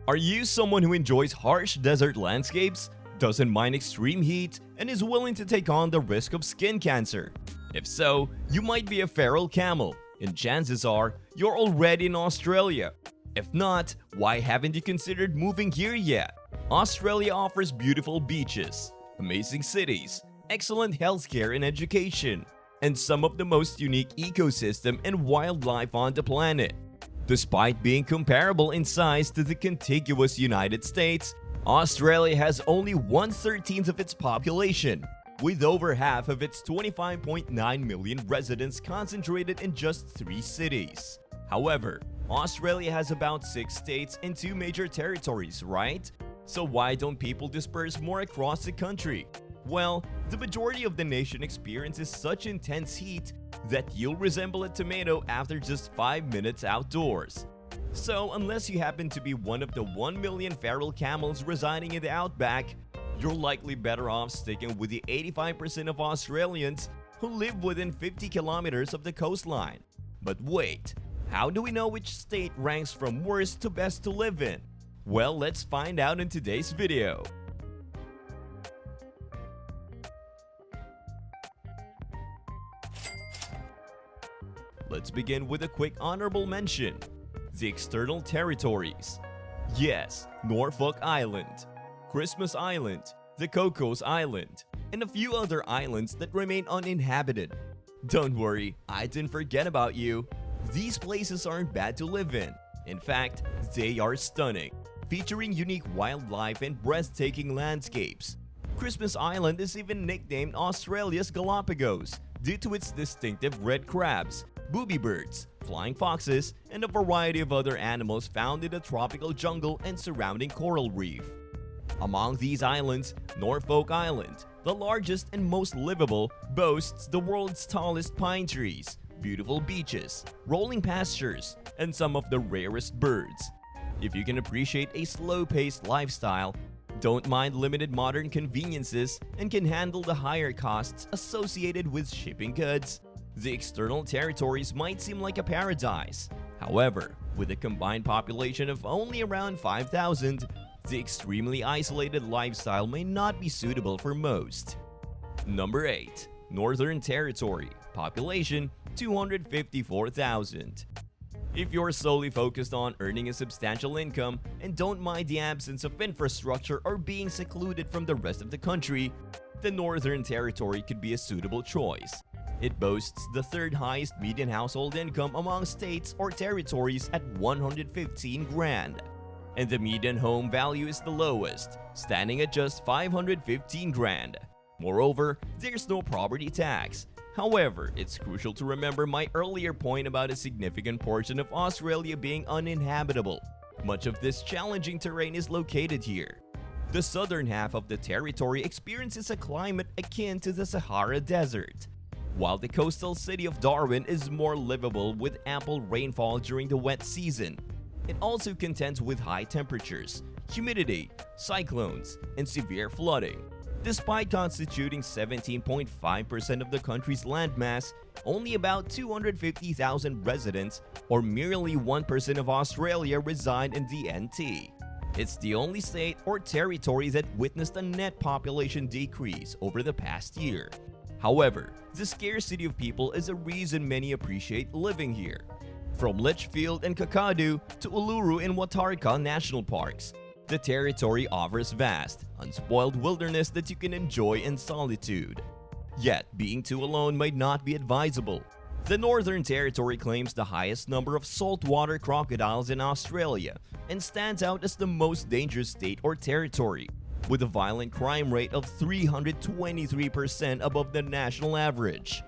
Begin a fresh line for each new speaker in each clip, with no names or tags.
Are you someone who enjoys harsh desert landscapes, doesn't mind extreme heat, and is willing to take on the risk of skin cancer? If so, you might be a feral camel, and chances are you're already in Australia. If not, why haven't you considered moving here yet? Australia offers beautiful beaches, amazing cities, excellent healthcare and education, and some of the most unique ecosystem and wildlife on the planet. Despite being comparable in size to the contiguous United States, Australia has only 1/13 of its population, with over half of its 25.9 million residents concentrated in just 3 cities. However, Australia has about 6 states and 2 major territories, right? So why don't people disperse more across the country? Well, the majority of the nation experiences such intense heat that you'll resemble a tomato after just 5 minutes outdoors. So unless you happen to be one of the 1 million feral camels residing in the outback, you're likely better off sticking with the 85% of Australians who live within 50 kilometers of the coastline. But wait, how do we know which state ranks from worst to best to live in? Well, let's find out in today's video. Let's begin with a quick honorable mention. The external territories. Yes, Norfolk Island, Christmas Island, the Cocos Island, and a few other islands that remain uninhabited. Don't worry, I didn't forget about you. These places aren't bad to live in. In fact, they are stunning, featuring unique wildlife and breathtaking landscapes. Christmas Island is even nicknamed Australia's Galapagos due to its distinctive red crabs, booby birds, flying foxes, and a variety of other animals found in the tropical jungle and surrounding coral reef. Among these islands, Norfolk Island, the largest and most livable, boasts the world's tallest pine trees, beautiful beaches, rolling pastures, and some of the rarest birds. If you can appreciate a slow-paced lifestyle, don't mind limited modern conveniences, and can handle the higher costs associated with shipping goods, the external territories might seem like a paradise. However, with a combined population of only around 5,000, the extremely isolated lifestyle may not be suitable for most. Number 8. Northern Territory. Population 254,000. If you're solely focused on earning a substantial income and don't mind the absence of infrastructure or being secluded from the rest of the country, the Northern Territory could be a suitable choice. It boasts the 3rd highest median household income among states or territories at 115 grand. And the median home value is the lowest, standing at just 515 grand. Moreover, there's no property tax. However, it's crucial to remember my earlier point about a significant portion of Australia being uninhabitable. Much of this challenging terrain is located here. The southern half of the territory experiences a climate akin to the Sahara Desert, while the coastal city of Darwin is more livable with ample rainfall during the wet season. It also contends with high temperatures, humidity, cyclones, and severe flooding. Despite constituting 17.5% of the country's landmass, only about 250,000 residents, or merely 1% of Australia, reside in the NT. It's the only state or territory that witnessed a net population decrease over the past year. However, the scarcity of people is a reason many appreciate living here. From Litchfield and Kakadu to Uluru and Watarka National Parks, the territory offers vast, unspoiled wilderness that you can enjoy in solitude. Yet, being too alone might not be advisable. The Northern Territory claims the highest number of saltwater crocodiles in Australia and stands out as the most dangerous state or territory, with a violent crime rate of 323% above the national average.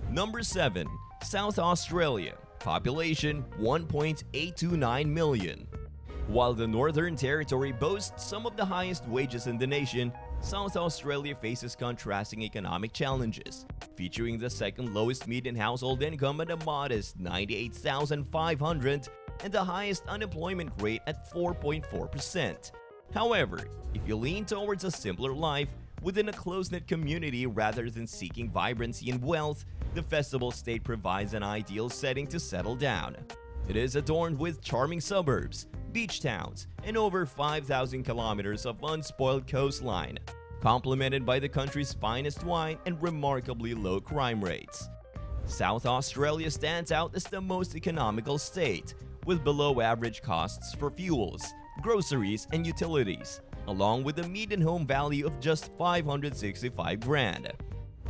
Number 7. South Australia. Population 1.829 million. While the Northern Territory boasts some of the highest wages in the nation, South Australia faces contrasting economic challenges, featuring the 2nd lowest median household income at a modest 98,500 and the highest unemployment rate at 4.4%. However, if you lean towards a simpler life within a close-knit community rather than seeking vibrancy and wealth, the festival state provides an ideal setting to settle down. It is adorned with charming suburbs, beach towns, and over 5,000 kilometers of unspoiled coastline, complemented by the country's finest wine and remarkably low crime rates. South Australia stands out as the most economical state, with below-average costs for fuels, groceries, and utilities, along with a median home value of just $565,000.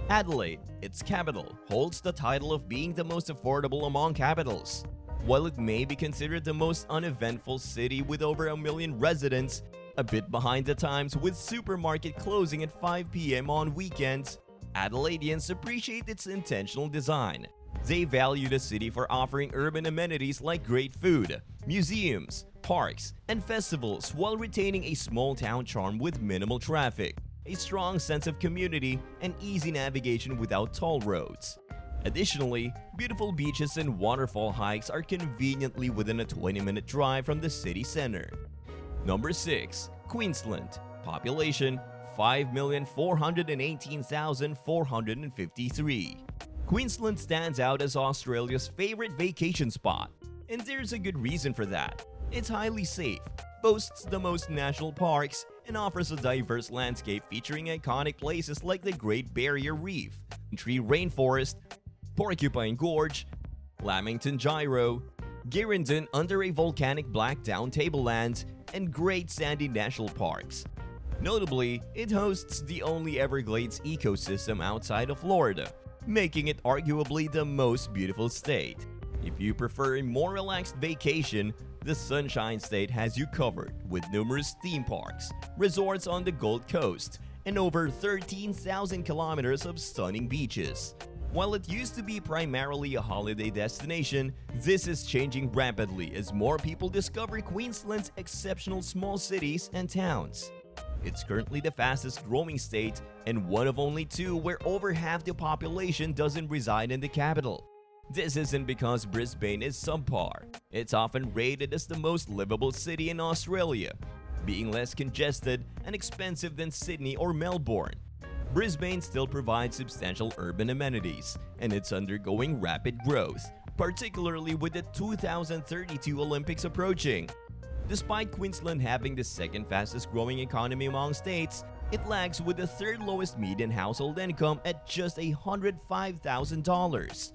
Adelaide, its capital, holds the title of being the most affordable among capitals. While it may be considered the most uneventful city with over 1 million residents, a bit behind the times with supermarket closing at 5 p.m. on weekends, Adelaideans appreciate its intentional design. They value the city for offering urban amenities like great food, museums, parks, and festivals while retaining a small-town charm with minimal traffic, a strong sense of community, and easy navigation without toll roads. Additionally, beautiful beaches and waterfall hikes are conveniently within a 20-minute drive from the city center. Number 6. Queensland. Population 5,418,453. Queensland stands out as Australia's favorite vacation spot, and there's a good reason for that. It's highly safe, boasts the most national parks, and offers a diverse landscape featuring iconic places like the Great Barrier Reef, Tree Rainforest, Porcupine Gorge, Lamington Gyro, Girindin under a volcanic black down tablelands, and Great Sandy National Parks. Notably, it hosts the only Everglades ecosystem outside of Florida, making it arguably the most beautiful state. If you prefer a more relaxed vacation, the Sunshine State has you covered with numerous theme parks, resorts on the Gold Coast, and over 13,000 kilometers of stunning beaches. While it used to be primarily a holiday destination, this is changing rapidly as more people discover Queensland's exceptional small cities and towns. It's currently the fastest growing state and one of only two where over half the population doesn't reside in the capital. This isn't because Brisbane is subpar. It's often rated as the most livable city in Australia, being less congested and expensive than Sydney or Melbourne. Brisbane still provides substantial urban amenities, and it's undergoing rapid growth, particularly with the 2032 Olympics approaching. Despite Queensland having the second fastest growing economy among states, it lags with the third lowest median household income at just $105,000.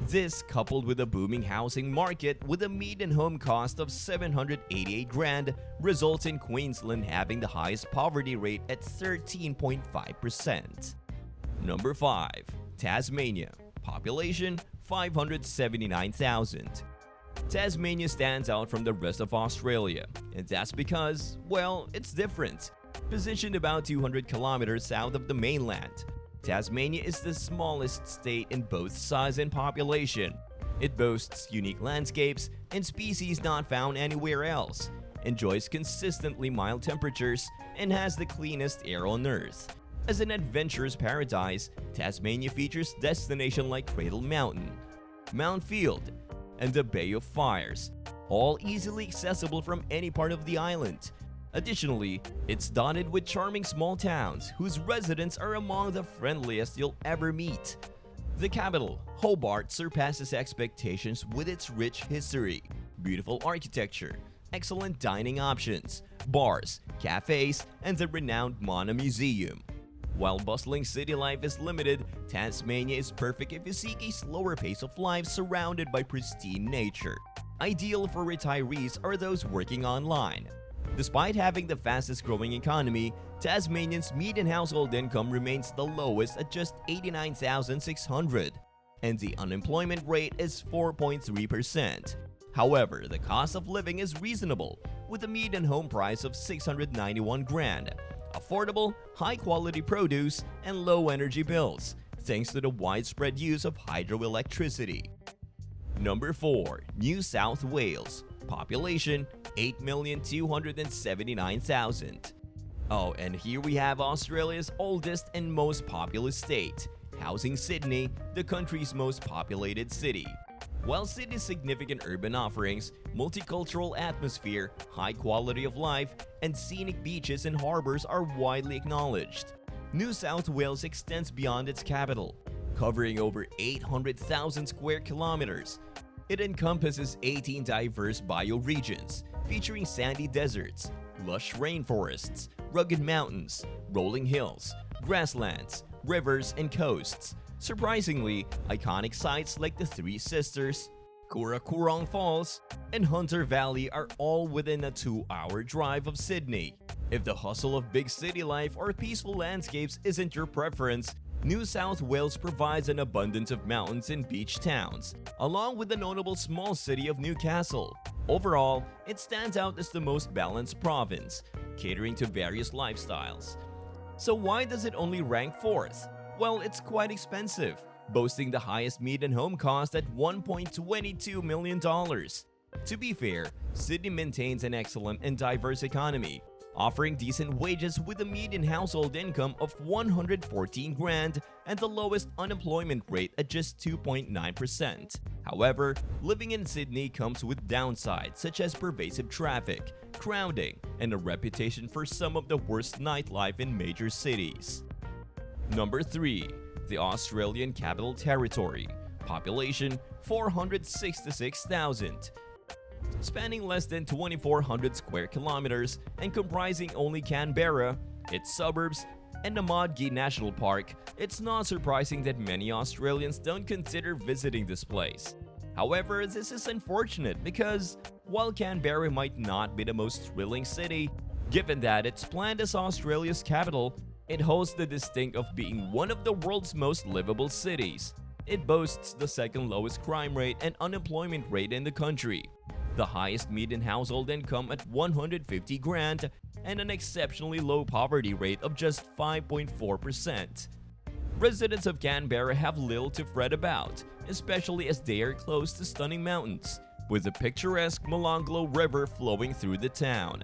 This, coupled with a booming housing market with a median home cost of $788,000, results in Queensland having the highest poverty rate at 13.5%. Number 5. Tasmania. Population 579,000. Tasmania stands out from the rest of Australia, and that's because, well, it's different. Positioned about 200 kilometers south of the mainland, Tasmania is the smallest state in both size and population. It boasts unique landscapes and species not found anywhere else, enjoys consistently mild temperatures, and has the cleanest air on Earth. As an adventurous paradise, Tasmania features destinations like Cradle Mountain, Mount Field, and the Bay of Fires, all easily accessible from any part of the island. Additionally, it's dotted with charming small towns whose residents are among the friendliest you'll ever meet. The capital, Hobart, surpasses expectations with its rich history, beautiful architecture, excellent dining options, bars, cafes, and the renowned Mana Museum. While bustling city life is limited, Tasmania is perfect if you seek a slower pace of life surrounded by pristine nature. Ideal for retirees or those working online. Despite having the fastest growing economy, Tasmanians' median household income remains the lowest at just $89,600, and the unemployment rate is 4.3%. However, the cost of living is reasonable, with a median home price of $691,000, affordable, high-quality produce, and low energy bills, thanks to the widespread use of hydroelectricity. Number 4. New South Wales. Population 8,279,000. Oh, and here we have Australia's oldest and most populous state, housing Sydney, the country's most populated city. While Sydney's significant urban offerings, multicultural atmosphere, high quality of life, and scenic beaches and harbors are widely acknowledged, New South Wales extends beyond its capital, covering over 800,000 square kilometers. It encompasses 18 diverse bioregions, featuring sandy deserts, lush rainforests, rugged mountains, rolling hills, grasslands, rivers, and coasts. Surprisingly, iconic sites like the Three Sisters, Kurakurong Falls, and Hunter Valley are all within a 2-hour drive of Sydney. If the hustle of big city life or peaceful landscapes isn't your preference, New South Wales provides an abundance of mountains and beach towns, along with the notable small city of Newcastle. Overall, it stands out as the most balanced province, catering to various lifestyles. So why does it only rank 4th? Well, it's quite expensive, boasting the highest median home cost at $1.22 million. To be fair, Sydney maintains an excellent and diverse economy, offering decent wages with a median household income of $114,000 and the lowest unemployment rate at just 2.9%. However, living in Sydney comes with downsides such as pervasive traffic, crowding, and a reputation for some of the worst nightlife in major cities. Number 3. The Australian Capital Territory. Population 466,000. Spanning less than 2,400 square kilometers and comprising only Canberra, its suburbs, and the Modgee National Park, it's not surprising that many Australians don't consider visiting this place. However, this is unfortunate because, while Canberra might not be the most thrilling city, given that it's planned as Australia's capital, it hosts the distinct of being one of the world's most livable cities. It boasts the second lowest crime rate and unemployment rate in the country, the highest median household income at $150,000, and an exceptionally low poverty rate of just 5.4%. Residents of Canberra have little to fret about, especially as they are close to stunning mountains, with the picturesque Molonglo River flowing through the town.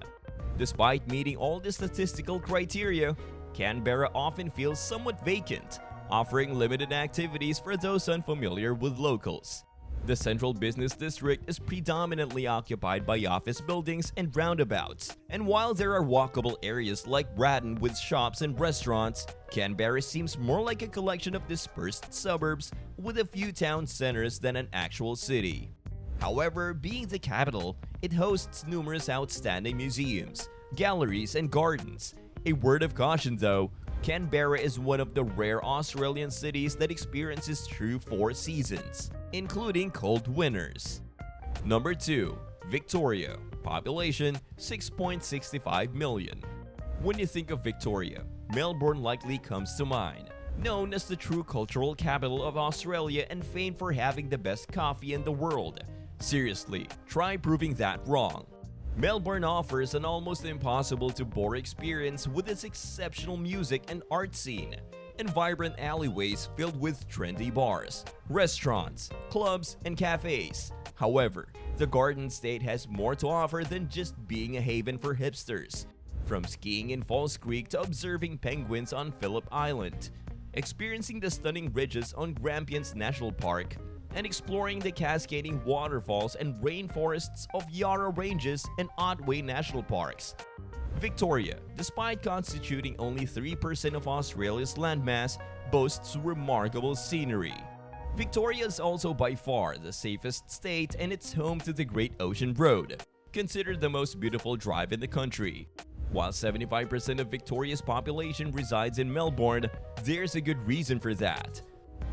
Despite meeting all the statistical criteria, Canberra often feels somewhat vacant, offering limited activities for those unfamiliar with locals. The central business district is predominantly occupied by office buildings and roundabouts, and while there are walkable areas like Bratton with shops and restaurants, Canberra seems more like a collection of dispersed suburbs with a few town centers than an actual city. However, being the capital, it hosts numerous outstanding museums, galleries, and gardens. A word of caution though, Canberra is one of the rare Australian cities that experiences true 4 seasons, including cold winters. Number 2. Victoria. Population 6.65 million. When you think of Victoria, Melbourne likely comes to mind. Known as the true cultural capital of Australia and famed for having the best coffee in the world. Seriously, try proving that wrong. Melbourne offers an almost impossible to bore experience with its exceptional music and art scene, and vibrant alleyways filled with trendy bars, restaurants, clubs, and cafes. However, the Garden State has more to offer than just being a haven for hipsters. From skiing in Falls Creek to observing penguins on Phillip Island, experiencing the stunning ridges on Grampians National Park, and exploring the cascading waterfalls and rainforests of Yarra Ranges and Otway National Parks. Victoria, despite constituting only 3% of Australia's landmass, boasts remarkable scenery. Victoria is also by far the safest state and it's home to the Great Ocean Road, considered the most beautiful drive in the country. While 75% of Victoria's population resides in Melbourne, there's a good reason for that.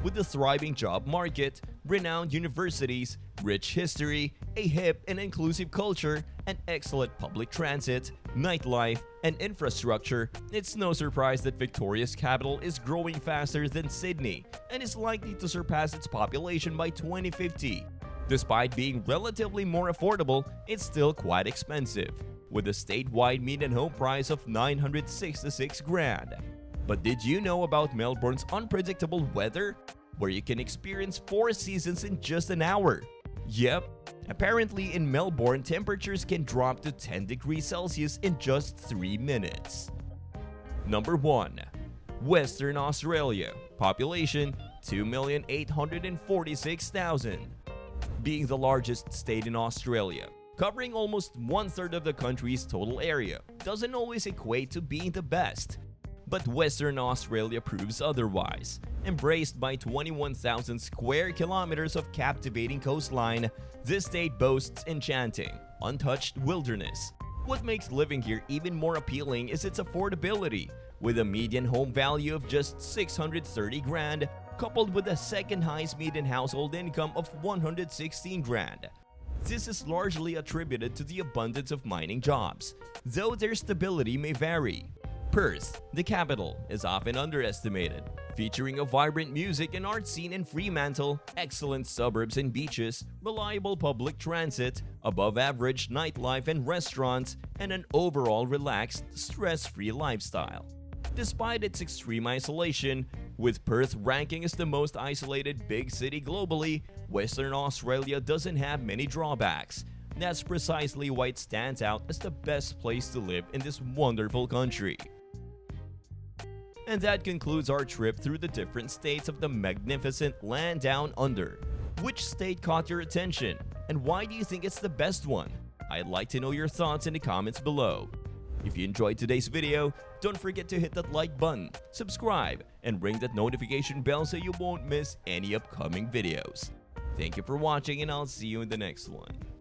With a thriving job market, renowned universities, rich history, a hip and inclusive culture, and excellent public transit, nightlife, and infrastructure, it's no surprise that Victoria's capital is growing faster than Sydney and is likely to surpass its population by 2050. Despite being relatively more affordable, it's still quite expensive, with a statewide median home price of $966,000. But did you know about Melbourne's unpredictable weather, where you can experience 4 seasons in just an hour? Yep, apparently in Melbourne, temperatures can drop to 10 degrees Celsius in just 3 minutes. Number 1. Western Australia. Population 2,846,000. Being the largest state in Australia, covering almost 1/3 of the country's total area, doesn't always equate to being the best. But Western Australia proves otherwise. Embraced by 21,000 square kilometers of captivating coastline, this state boasts enchanting, untouched wilderness. What makes living here even more appealing is its affordability, with a median home value of just 630 grand, coupled with a second highest median household income of 116 grand. This is largely attributed to the abundance of mining jobs, though their stability may vary. Perth, the capital, is often underestimated, featuring a vibrant music and art scene in Fremantle, excellent suburbs and beaches, reliable public transit, above-average nightlife and restaurants, and an overall relaxed, stress-free lifestyle. Despite its extreme isolation, with Perth ranking as the most isolated big city globally, Western Australia doesn't have many drawbacks. That's precisely why it stands out as the best place to live in this wonderful country. And that concludes our trip through the different states of the magnificent land down under. Which state caught your attention? And why do you think it's the best one? I'd like to know your thoughts in the comments below. If you enjoyed today's video, don't forget to hit that like button, subscribe, and ring that notification bell so you won't miss any upcoming videos. Thank you for watching, and I'll see you in the next one.